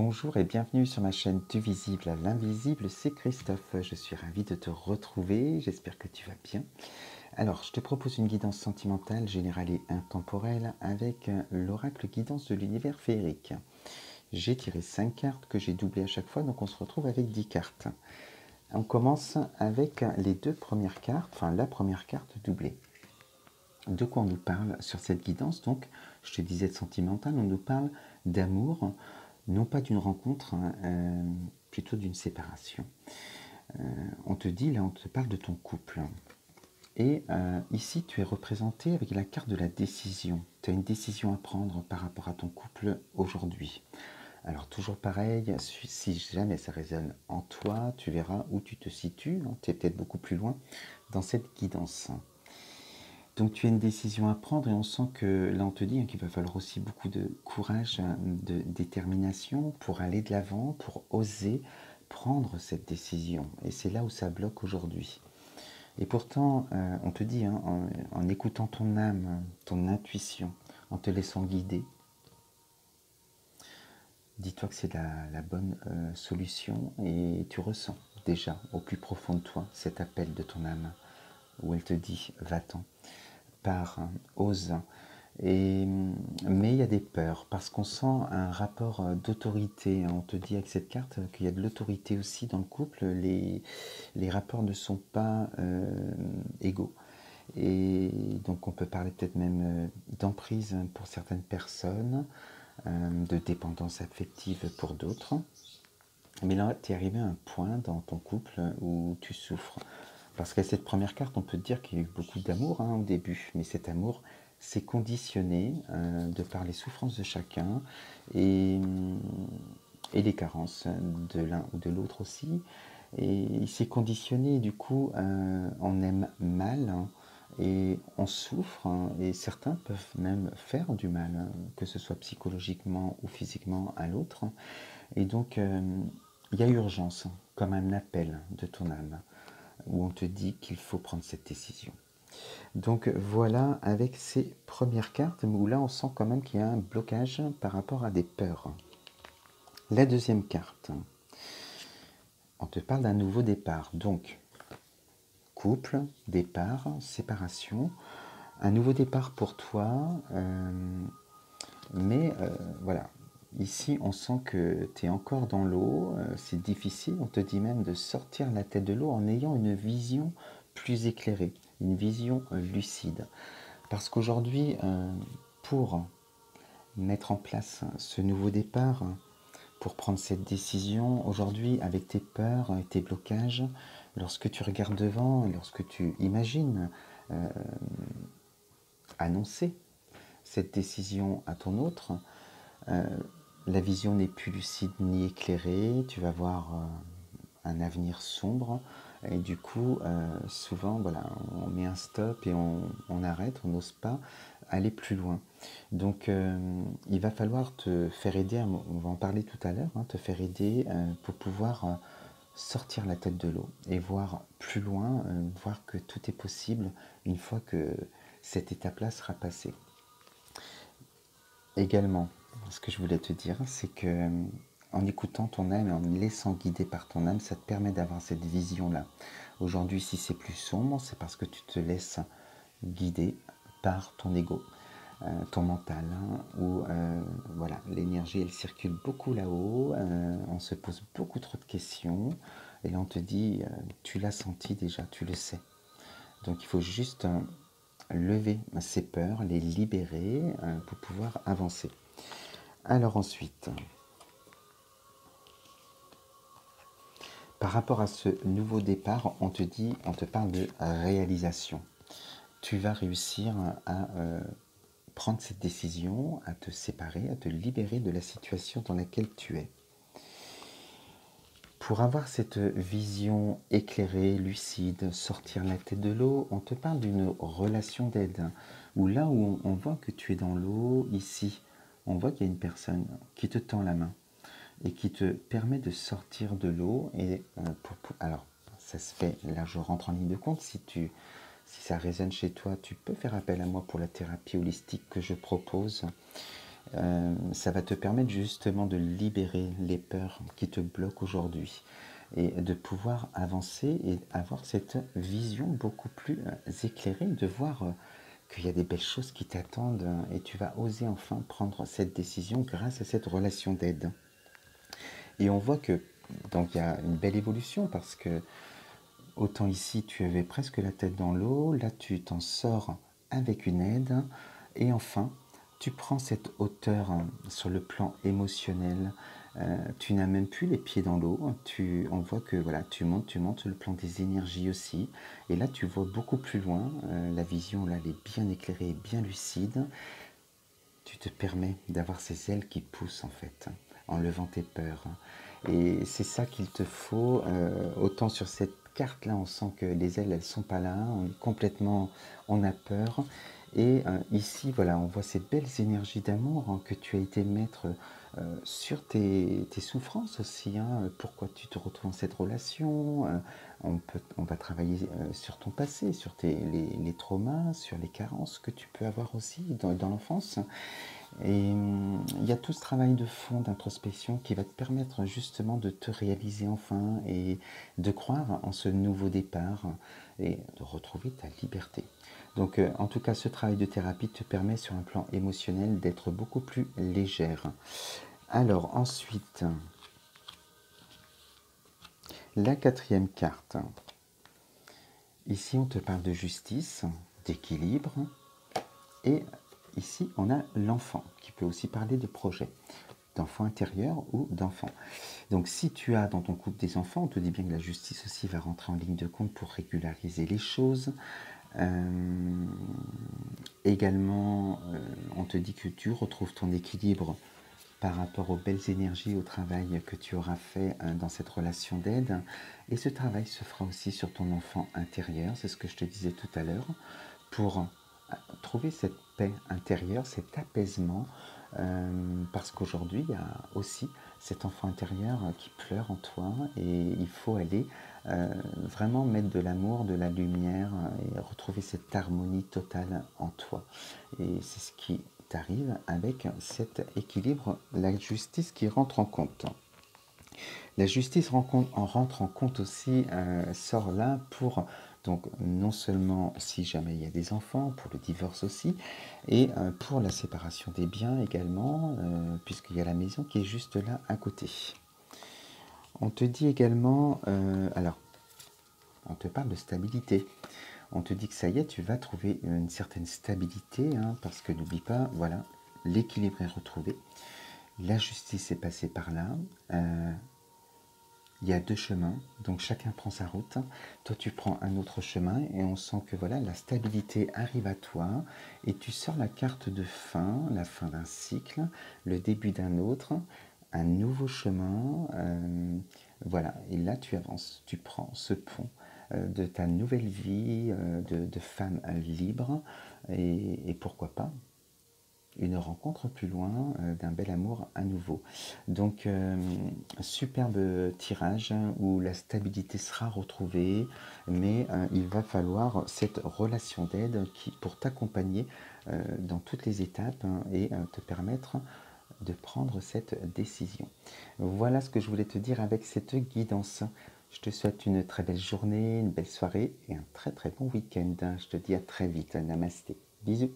Bonjour et bienvenue sur ma chaîne Du visible à l'invisible, c'est Christophe. Je suis ravi de te retrouver, j'espère que tu vas bien. Alors, je te propose une guidance sentimentale, générale et intemporelle avec l'oracle guidance de l'univers féerique. J'ai tiré 5 cartes que j'ai doublées à chaque fois, donc on se retrouve avec 10 cartes. On commence avec les deux premières cartes, enfin la première carte doublée. De quoi on nous parle sur cette guidance? Donc, je te disais de sentimental, on nous parle d'amour, non pas d'une rencontre, plutôt d'une séparation. On te dit, là, on te parle de ton couple. Et ici, tu es représenté avec la carte de la décision. Tu as une décision à prendre par rapport à ton couple aujourd'hui. Alors, toujours pareil, si jamais ça résonne en toi, tu verras où tu te situes. Tu es peut-être beaucoup plus loin dans cette guidance. Donc tu as une décision à prendre et on sent que là on te dit qu'il va falloir aussi beaucoup de courage, de détermination pour aller de l'avant, pour oser prendre cette décision. Et c'est là où ça bloque aujourd'hui. Et pourtant, on te dit, en écoutant ton âme, ton intuition, en te laissant guider, dis-toi que c'est la bonne solution et tu ressens déjà au plus profond de toi cet appel de ton âme où elle te dit va-t'en. Pars, ose. Mais il y a des peurs, parce qu'on sent un rapport d'autorité. On te dit avec cette carte qu'il y a de l'autorité aussi dans le couple. Les rapports ne sont pas égaux. Et donc on peut parler peut-être même d'emprise pour certaines personnes, de dépendance affective pour d'autres. Mais là, tu es arrivé à un point dans ton couple où tu souffres. Parce qu'à cette première carte, on peut dire qu'il y a eu beaucoup d'amour au début, mais cet amour s'est conditionné de par les souffrances de chacun et, les carences de l'un ou de l'autre aussi. Et il s'est conditionné, du coup, on aime mal et on souffre, et certains peuvent même faire du mal, que ce soit psychologiquement ou physiquement à l'autre. Et donc, il y a urgence, comme un appel de ton âme où on te dit qu'il faut prendre cette décision. Donc voilà, avec ces premières cartes, où là on sent quand même qu'il y a un blocage par rapport à des peurs. La deuxième carte, on te parle d'un nouveau départ. Donc, couple, départ, séparation, un nouveau départ pour toi, mais voilà. Ici, on sent que tu es encore dans l'eau, c'est difficile, on te dit même de sortir la tête de l'eau en ayant une vision plus éclairée, une vision lucide. Parce qu'aujourd'hui, pour mettre en place ce nouveau départ, pour prendre cette décision, aujourd'hui, avec tes peurs et tes blocages, lorsque tu regardes devant, lorsque tu imagines annoncer cette décision à ton autre, la vision n'est plus lucide ni éclairée, tu vas voir un avenir sombre et du coup souvent voilà, on met un stop et on arrête, on n'ose pas aller plus loin. Donc il va falloir te faire aider, on va en parler tout à l'heure, te faire aider pour pouvoir sortir la tête de l'eau et voir plus loin, voir que tout est possible une fois que cette étape-là sera passée. Également, ce que je voulais te dire, c'est que en écoutant ton âme et en laissant guider par ton âme, ça te permet d'avoir cette vision-là. Aujourd'hui, si c'est plus sombre, c'est parce que tu te laisses guider par ton ego, ton mental, où voilà, l'énergie, elle circule beaucoup là-haut, on se pose beaucoup trop de questions, et là on te dit, tu l'as senti déjà, tu le sais. Donc il faut juste lever ces peurs, les libérer pour pouvoir avancer. Alors ensuite, par rapport à ce nouveau départ, on te parle de réalisation. Tu vas réussir à prendre cette décision, à te séparer, à te libérer de la situation dans laquelle tu es. Pour avoir cette vision éclairée, lucide, sortir la tête de l'eau, on te parle d'une relation d'aide. Où là où on voit que tu es dans l'eau, ici, on voit qu'il y a une personne qui te tend la main et qui te permet de sortir de l'eau. Et alors, ça se fait, là je rentre en ligne de compte, si ça résonne chez toi, tu peux faire appel à moi pour la thérapie holistique que je propose. Ça va te permettre justement de libérer les peurs qui te bloquent aujourd'hui et de pouvoir avancer et avoir cette vision beaucoup plus éclairée, de voir qu'il y a des belles choses qui t'attendent et tu vas oser enfin prendre cette décision grâce à cette relation d'aide. Et on voit que donc il y a une belle évolution parce que autant ici tu avais presque la tête dans l'eau, là tu t'en sors avec une aide et enfin tu prends cette hauteur sur le plan émotionnel. Tu n'as même plus les pieds dans l'eau. On voit que voilà, tu montes le plan des énergies aussi. Et là, tu vois beaucoup plus loin. La vision, là, elle est bien éclairée, bien lucide. Tu te permets d'avoir ces ailes qui poussent en fait, en levant tes peurs. Et c'est ça qu'il te faut. Autant sur cette carte-là, on sent que les ailes, elles sont pas là. On est complètement, on a peur. Et ici, voilà, on voit ces belles énergies d'amour que tu as été mettre sur tes souffrances aussi. Pourquoi tu te retrouves dans cette relation. On va travailler sur ton passé, sur les traumas, sur les carences que tu peux avoir aussi dans l'enfance. Et il y a tout ce travail de fond, d'introspection qui va te permettre justement de te réaliser enfin et de croire en ce nouveau départ et de retrouver ta liberté. Donc en tout cas, ce travail de thérapie te permet sur un plan émotionnel d'être beaucoup plus légère. Alors ensuite, la quatrième carte. Ici, on te parle de justice, d'équilibre et ici, on a l'enfant qui peut aussi parler de projet, d'enfant intérieur ou d'enfant. Donc si tu as dans ton couple des enfants, on te dit bien que la justice aussi va rentrer en ligne de compte pour régulariser les choses. Également, on te dit que tu retrouves ton équilibre par rapport aux belles énergies, au travail que tu auras fait dans cette relation d'aide. Et ce travail se fera aussi sur ton enfant intérieur, c'est ce que je te disais tout à l'heure, pour trouver cette paix intérieure, cet apaisement, parce qu'aujourd'hui, il y a aussi cet enfant intérieur qui pleure en toi et il faut aller vraiment mettre de l'amour, de la lumière et retrouver cette harmonie totale en toi. Et c'est ce qui t'arrive avec cet équilibre, la justice qui rentre en compte. La justice rentre en compte aussi, sort là pour donc non seulement si jamais il y a des enfants, pour le divorce aussi, et pour la séparation des biens également, puisqu'il y a la maison qui est juste là à côté. On te dit également, alors, on te parle de stabilité. On te dit que ça y est, tu vas trouver une certaine stabilité, parce que n'oublie pas, voilà, l'équilibre est retrouvé, la justice est passée par là. Il y a deux chemins, donc chacun prend sa route. Toi, tu prends un autre chemin et on sent que voilà, la stabilité arrive à toi et tu sors la carte de fin, la fin d'un cycle, le début d'un autre, un nouveau chemin. Voilà, et là, tu avances, tu prends ce pont de ta nouvelle vie de femme libre et pourquoi pas une rencontre plus loin d'un bel amour à nouveau. Donc, superbe tirage où la stabilité sera retrouvée, mais il va falloir cette relation d'aide pour t'accompagner dans toutes les étapes et te permettre de prendre cette décision. Voilà ce que je voulais te dire avec cette guidance. Je te souhaite une très belle journée, une belle soirée et un très très bon week-end. Je te dis à très vite. Namasté. Bisous.